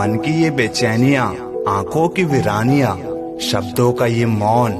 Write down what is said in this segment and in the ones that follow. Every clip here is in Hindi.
मन की ये बेचैनियां, आंखों की वीरानियां, शब्दों का ये मौन,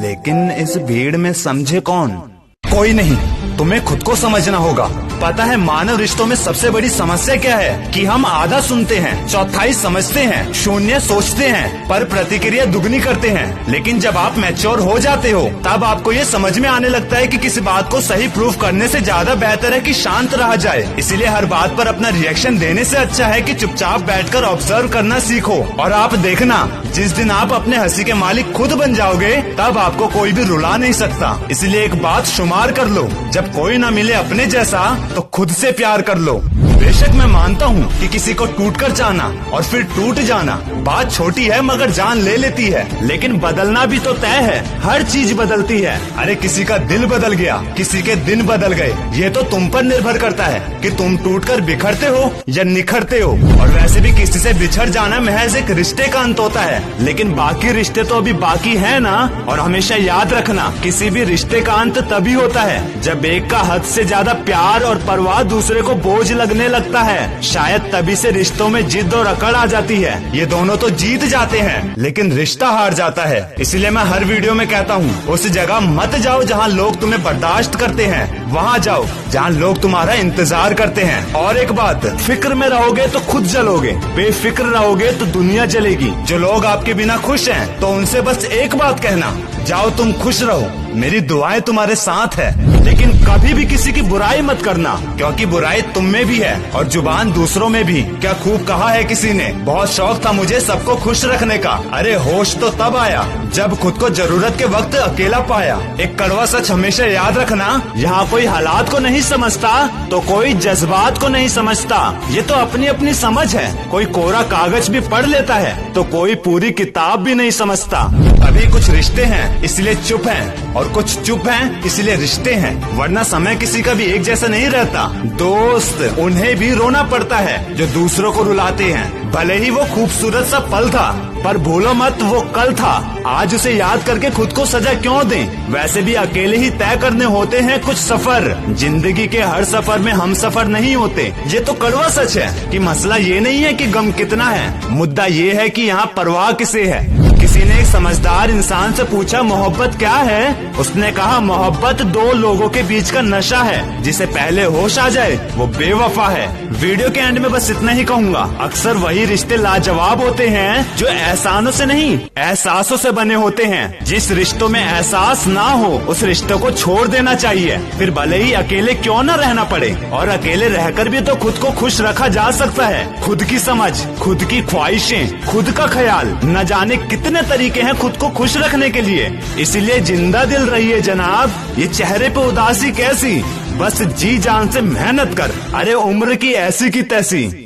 लेकिन इस भीड़ में समझे कौन? कोई नहीं, तुम्हें खुद को समझना होगा। पता है मानव रिश्तों में सबसे बड़ी समस्या क्या है? कि हम आधा सुनते हैं, चौथाई समझते हैं, शून्य सोचते हैं, पर प्रतिक्रिया दुगनी करते हैं। लेकिन जब आप मैच्योर हो जाते हो तब आपको ये समझ में आने लगता है कि किसी बात को सही प्रूफ करने से ज्यादा बेहतर है कि शांत रहा जाए। इसीलिए हर बात पर अपना रिएक्शन देने से अच्छा है कि चुपचाप बैठकर ऑब्जर्व करना सीखो। और आप देखना, जिस दिन आप अपने हंसी के मालिक खुद बन जाओगे तब आपको कोई भी रुला नहीं सकता। इसलिए एक बात शुमार कर लो, जब कोई न मिले अपने जैसा तो खुद से प्यार कर लो। बेशक मैं मानता हूँ कि किसी को टूटकर जाना और फिर टूट जाना बात छोटी है मगर जान ले लेती है, लेकिन बदलना भी तो तय है। हर चीज बदलती है। अरे किसी का दिल बदल गया, किसी के दिन बदल गए, ये तो तुम पर निर्भर करता है कि तुम टूटकर बिखरते हो या निखरते हो। और वैसे भी किसी से बिछड़ जाना महज एक रिश्ते का अंत होता है, लेकिन बाकी रिश्ते तो अभी बाकी है ना। और हमेशा याद रखना, किसी भी रिश्ते का अंत तभी होता है जब एक का हद से ज्यादा प्यार और परवाह दूसरे को बोझ लगने लगता है। शायद तभी से रिश्तों में जिद और अकड़ आ जाती है। ये दोनों तो जीत जाते हैं लेकिन रिश्ता हार जाता है। इसलिए मैं हर वीडियो में कहता हूँ, उस जगह मत जाओ जहाँ लोग तुम्हें बर्दाश्त करते हैं, वहाँ जाओ जहाँ लोग तुम्हारा इंतजार करते हैं। और एक बात, फिक्र में रहोगे तो खुद जलोगे, बेफिक्र रहोगे तो दुनिया जलेगी। जो लोग आपके बिना खुश हैं तो उनसे बस एक बात कहना, जाओ तुम खुश रहो, मेरी दुआएं तुम्हारे साथ है। लेकिन कभी भी किसी की बुराई मत करना, क्योंकि बुराई तुम में भी है और जुबान दूसरों में भी। क्या खूब कहा है किसी ने, बहुत शौक था मुझे सबको खुश रखने का। अरे होश तो तब आया जब खुद को जरूरत के वक्त अकेला पाया। एक कड़वा सच हमेशा याद रखना, यहाँ कोई हालात को नहीं समझता तो कोई जज्बात को नहीं समझता। ये तो अपनी अपनी समझ है। कोई कोरा कागज भी पढ़ लेता है तो कोई पूरी किताब भी नहीं समझता। अभी कुछ रिश्ते हैं इसलिए चुप हैं और कुछ चुप हैं इसलिए रिश्ते हैं, वरना समय किसी का भी एक जैसा नहीं रहता। दोस्त, उन्हें भी रोना पड़ता है जो दूसरों को रुलाते हैं। भले ही वो खूबसूरत सा पल था, पर भूलो मत वो कल था। आज उसे याद करके खुद को सजा क्यों दें? वैसे भी अकेले ही तय करने होते हैं कुछ सफर। जिंदगी के हर सफर में हम सफर नहीं होते। ये तो कड़वा सच है कि मसला ये नहीं है कि गम कितना है, मुद्दा ये है कि यहाँ परवाह किसे है। किसी ने एक समझदार इंसान से पूछा मोहब्बत क्या है? उसने कहा मोहब्बत दो लोगों के बीच का नशा है, जिसे पहले होश आ जाए वो बेवफा है। वीडियो के एंड में बस इतना ही कहूँगा, अक्सर वही रिश्ते लाजवाब होते हैं जो एहसानों से नहीं एहसासों से बने होते हैं। जिस रिश्तों में एहसास ना हो उस रिश्तों को छोड़ देना चाहिए, फिर भले ही अकेले क्यों न रहना पड़े। और अकेले रहकर भी तो खुद को खुश रखा जा सकता है। खुद की समझ, खुद की ख्वाहिशें, खुद का ख्याल, न जाने कितने तरीके हैं खुद को खुश रखने के लिए। इसीलिए जिंदा दिल रहिए जनाब, ये चेहरे पे उदासी कैसी, बस जी जान से मेहनत कर। अरे उम्र की ऐसी की तैसी।